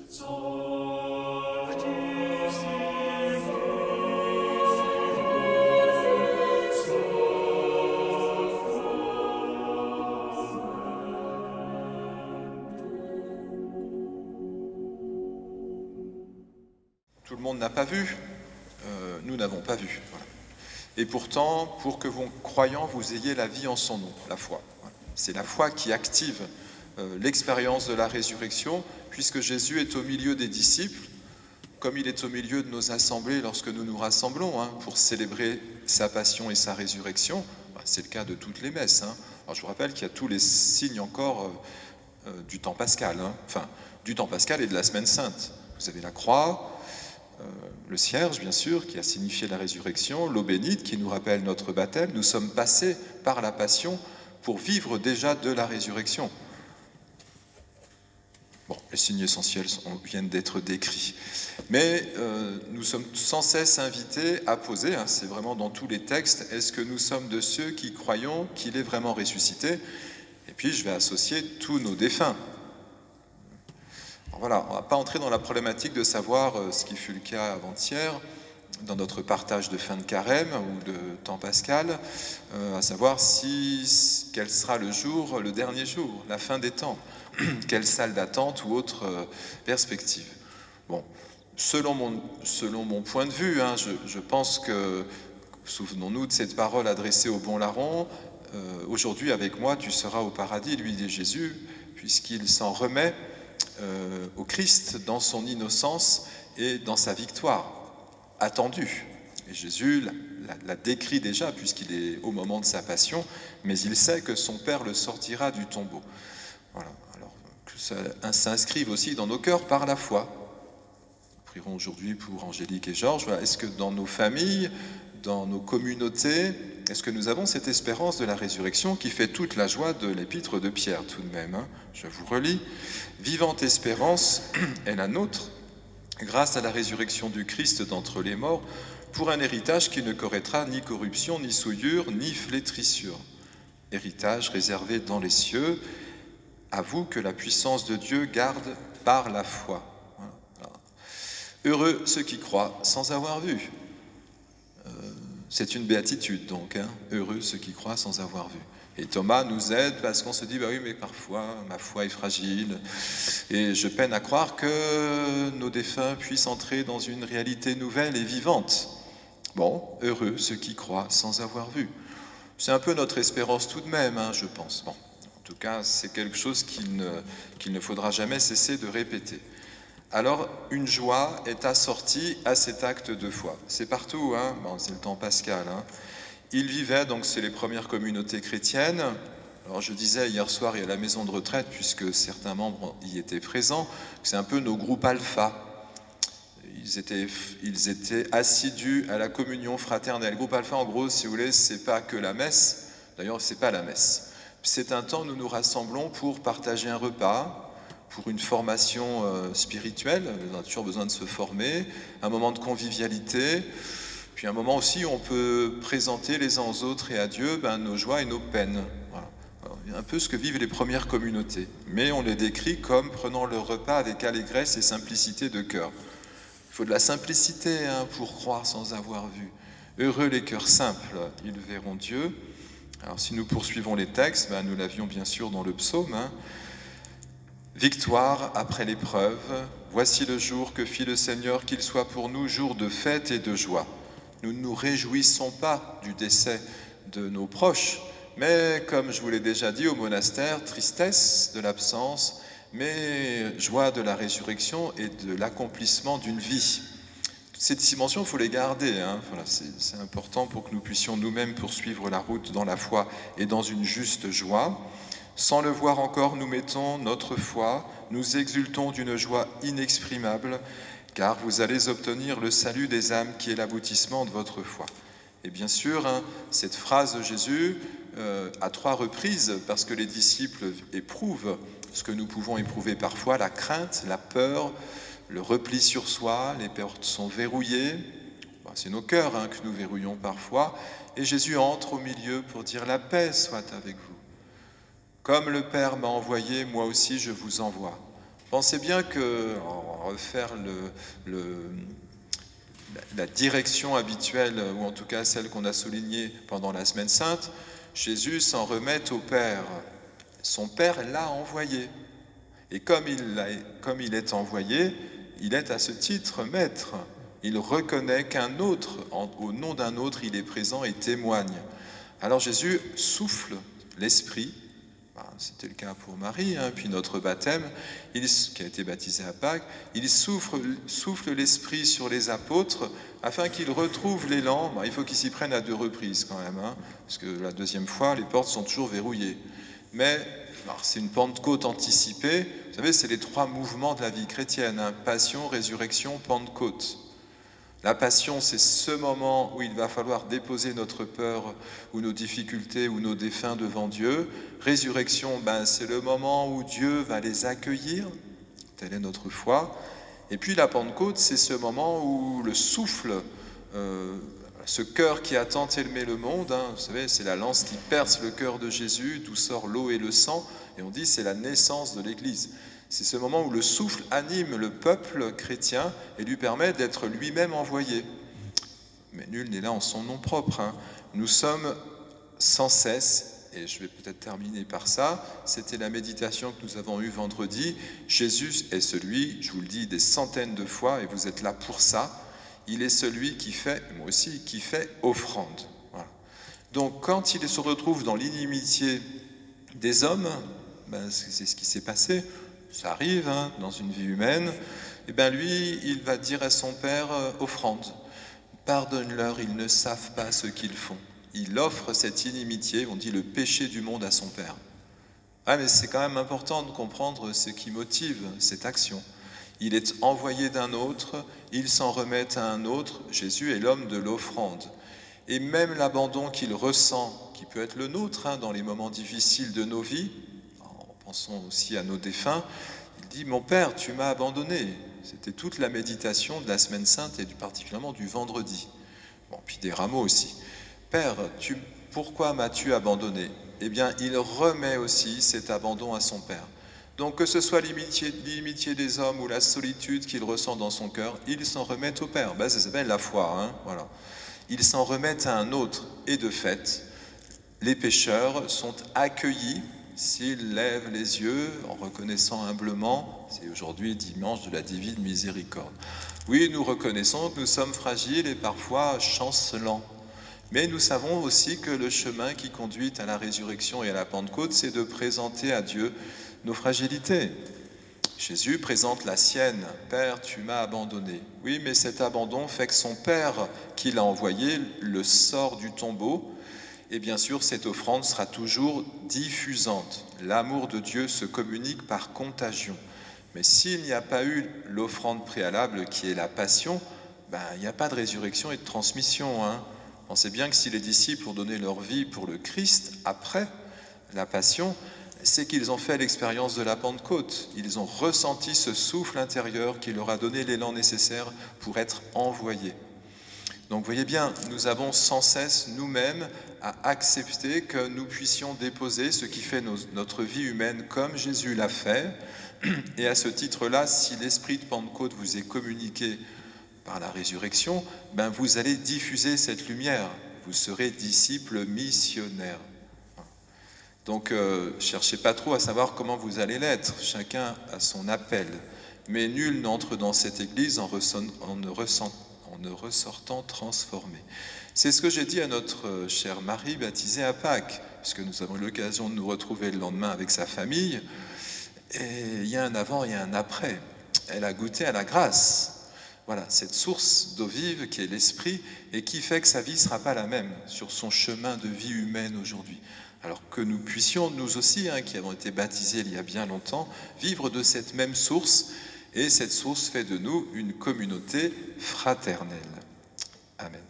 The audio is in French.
Tout le monde n'a pas vu, nous n'avons pas vu. Voilà. Et pourtant, pour que vous, croyants, vous ayez la vie en son nom, la foi. Voilà. C'est la foi qui active l'expérience de la résurrection, puisque Jésus est au milieu des disciples, comme il est au milieu de nos assemblées lorsque nous nous rassemblons pour célébrer sa passion et sa résurrection. C'est le cas de toutes les messes. Alors, je vous rappelle qu'il y a tous les signes encore du temps pascal, enfin du temps pascal et de la semaine sainte. Vous avez la croix, le cierge, bien sûr, qui a signifié la résurrection, l'eau bénite, qui nous rappelle notre baptême. Nous sommes passés par la passion pour vivre déjà de la résurrection. Bon, les signes essentiels viennent d'être décrits. Mais nous sommes sans cesse invités à poser, c'est vraiment dans tous les textes, est-ce que nous sommes de ceux qui croyons qu'il est vraiment ressuscité? Et puis je vais associer tous nos défunts. Alors voilà, on ne va pas entrer dans la problématique de savoir ce qui fut le cas avant-hier, dans notre partage de fin de carême ou de temps pascal, à savoir quel sera le jour, le dernier jour, la fin des temps, quelle salle d'attente ou autre perspective. Bon, selon mon point de vue, je pense que, souvenons-nous de cette parole adressée au bon larron, aujourd'hui avec moi tu seras au paradis, lui dit Jésus, puisqu'il s'en remet au Christ dans son innocence et dans sa victoire attendue. Et Jésus l'a décrit déjà puisqu'il est au moment de sa passion, mais il sait que son Père le sortira du tombeau. Voilà. Alors que ça s'inscrive aussi dans nos cœurs par la foi. Nous prierons aujourd'hui pour Angélique et Georges. Voilà. Est-ce que dans nos familles, dans nos communautés, est-ce que nous avons cette espérance de la résurrection qui fait toute la joie de l'épître de Pierre tout de même, Je vous relis. Vivante espérance est la nôtre, grâce à la résurrection du Christ d'entre les morts, pour un héritage qui ne connaîtra ni corruption, ni souillure, ni flétrissure. Héritage réservé dans les cieux, à vous que la puissance de Dieu garde par la foi. Voilà. Heureux ceux qui croient sans avoir vu. C'est une béatitude donc, heureux ceux qui croient sans avoir vu. Et Thomas nous aide parce qu'on se dit, oui, mais parfois ma foi est fragile et je peine à croire que nos défunts puissent entrer dans une réalité nouvelle et vivante. Bon, heureux ceux qui croient sans avoir vu. C'est un peu notre espérance tout de même, je pense. Bon, en tout cas, c'est quelque chose qu'il ne faudra jamais cesser de répéter. Alors, une joie est assortie à cet acte de foi. C'est partout, c'est le temps pascal. Ils vivaient, donc c'est les premières communautés chrétiennes. Alors je disais hier soir, il y a la maison de retraite, puisque certains membres y étaient présents, c'est un peu nos groupes alpha. Ils étaient assidus à la communion fraternelle. Le groupe alpha, en gros, si vous voulez, c'est pas que la messe. D'ailleurs, c'est pas la messe. C'est un temps où nous nous rassemblons pour partager un repas, pour une formation spirituelle, on a toujours besoin de se former, un moment de convivialité, puis un moment aussi où on peut présenter les uns aux autres et à Dieu nos joies et nos peines. Voilà. Alors, un peu ce que vivent les premières communautés, mais on les décrit comme prenant le repas avec allégresse et simplicité de cœur. Il faut de la simplicité pour croire sans avoir vu. Heureux les cœurs simples, ils verront Dieu. Alors si nous poursuivons les textes, nous l'avions bien sûr dans le psaume, Victoire après l'épreuve, voici le jour que fit le Seigneur, qu'il soit pour nous jour de fête et de joie. Nous ne nous réjouissons pas du décès de nos proches, mais comme je vous l'ai déjà dit au monastère, tristesse de l'absence, mais joie de la résurrection et de l'accomplissement d'une vie. Ces dimensions, il faut les garder, voilà, c'est important pour que nous puissions nous-mêmes poursuivre la route dans la foi et dans une juste joie. Sans le voir encore, nous mettons notre foi, nous exultons d'une joie inexprimable, car vous allez obtenir le salut des âmes qui est l'aboutissement de votre foi. Et bien sûr, cette phrase de Jésus, à 3 reprises, parce que les disciples éprouvent ce que nous pouvons éprouver parfois, la crainte, la peur, le repli sur soi, les portes sont verrouillées, c'est nos cœurs que nous verrouillons parfois, et Jésus entre au milieu pour dire « la paix soit avec vous ». Comme le Père m'a envoyé, moi aussi je vous envoie. Pensez bien que, en refaire la direction habituelle, ou en tout cas celle qu'on a soulignée pendant la Semaine Sainte, Jésus s'en remet au Père. Son Père l'a envoyé. Et comme il est envoyé, il est à ce titre maître. Il reconnaît qu'un autre, au nom d'un autre, il est présent et témoigne. Alors Jésus souffle l'Esprit. C'était le cas pour Marie, puis notre baptême, qui a été baptisé à Pâques, il souffle l'Esprit sur les apôtres afin qu'ils retrouvent l'élan. Il faut qu'ils s'y prennent à 2 reprises quand même, parce que la 2e fois, les portes sont toujours verrouillées. Mais c'est une Pentecôte anticipée. Vous savez, c'est les 3 mouvements de la vie chrétienne, passion, résurrection, Pentecôte. La passion, c'est ce moment où il va falloir déposer notre peur ou nos difficultés ou nos défunts devant Dieu. Résurrection, c'est le moment où Dieu va les accueillir. Telle est notre foi. Et puis la Pentecôte, c'est ce moment où le souffle, ce cœur qui a tant aimé le monde, vous savez, c'est la lance qui perce le cœur de Jésus, d'où sort l'eau et le sang. Et on dit c'est la naissance de l'Église. C'est ce moment où le souffle anime le peuple chrétien et lui permet d'être lui-même envoyé. Mais nul n'est là en son nom propre. Nous sommes sans cesse, et je vais peut-être terminer par ça, c'était la méditation que nous avons eue vendredi. Jésus est celui, je vous le dis des centaines de fois, et vous êtes là pour ça, il est celui qui fait, moi aussi, qui fait offrande. Voilà. Donc quand il se retrouve dans l'inimitié des hommes, c'est ce qui s'est passé. Ça arrive dans une vie humaine. Et lui, il va dire à son Père, offrande. Pardonne-leur, ils ne savent pas ce qu'ils font. Il offre cette inimitié, on dit le péché du monde à son Père. Mais c'est quand même important de comprendre ce qui motive cette action. Il est envoyé d'un autre, il s'en remet à un autre. Jésus est l'homme de l'offrande. Et même l'abandon qu'il ressent, qui peut être le nôtre dans les moments difficiles de nos vies, pensons aussi à nos défunts, il dit « Mon Père, tu m'as abandonné ». C'était toute la méditation de la Semaine Sainte et particulièrement du vendredi. Puis des rameaux aussi. « Père, pourquoi m'as-tu abandonné ?» Eh bien, il remet aussi cet abandon à son Père. Donc que ce soit l'inimitié des hommes ou la solitude qu'il ressent dans son cœur, il s'en remet au Père. Ça s'appelle la foi. Voilà. Il s'en remet à un autre. Et de fait, les pécheurs sont accueillis. S'ils lèvent les yeux en reconnaissant humblement, c'est aujourd'hui dimanche de la divine miséricorde. Oui, nous reconnaissons que nous sommes fragiles et parfois chancelants. Mais nous savons aussi que le chemin qui conduit à la résurrection et à la Pentecôte, c'est de présenter à Dieu nos fragilités. Jésus présente la sienne. « Père, tu m'as abandonné. » Oui, mais cet abandon fait que son Père qui l'a envoyé le sort du tombeau. Et bien sûr, cette offrande sera toujours diffusante. L'amour de Dieu se communique par contagion. Mais s'il n'y a pas eu l'offrande préalable, qui est la passion, il n'y a pas de résurrection et de transmission. Pensez bien que si les disciples ont donné leur vie pour le Christ après la passion, c'est qu'ils ont fait l'expérience de la Pentecôte. Ils ont ressenti ce souffle intérieur qui leur a donné l'élan nécessaire pour être envoyés. Donc vous voyez bien, nous avons sans cesse nous-mêmes à accepter que nous puissions déposer ce qui fait notre vie humaine comme Jésus l'a fait. Et à ce titre-là, si l'esprit de Pentecôte vous est communiqué par la résurrection, vous allez diffuser cette lumière. Vous serez disciples missionnaires. Donc cherchez pas trop à savoir comment vous allez l'être. Chacun a son appel. Mais nul n'entre dans cette église en ne ressortant transformé. C'est ce que j'ai dit à notre chère Marie baptisée à Pâques, puisque nous avons eu l'occasion de nous retrouver le lendemain avec sa famille. Et il y a un avant et un après. Elle a goûté à la grâce. Voilà, cette source d'eau vive qui est l'esprit et qui fait que sa vie ne sera pas la même sur son chemin de vie humaine aujourd'hui. Alors que nous puissions, nous aussi, qui avons été baptisés il y a bien longtemps, vivre de cette même source. Et cette source fait de nous une communauté fraternelle. Amen.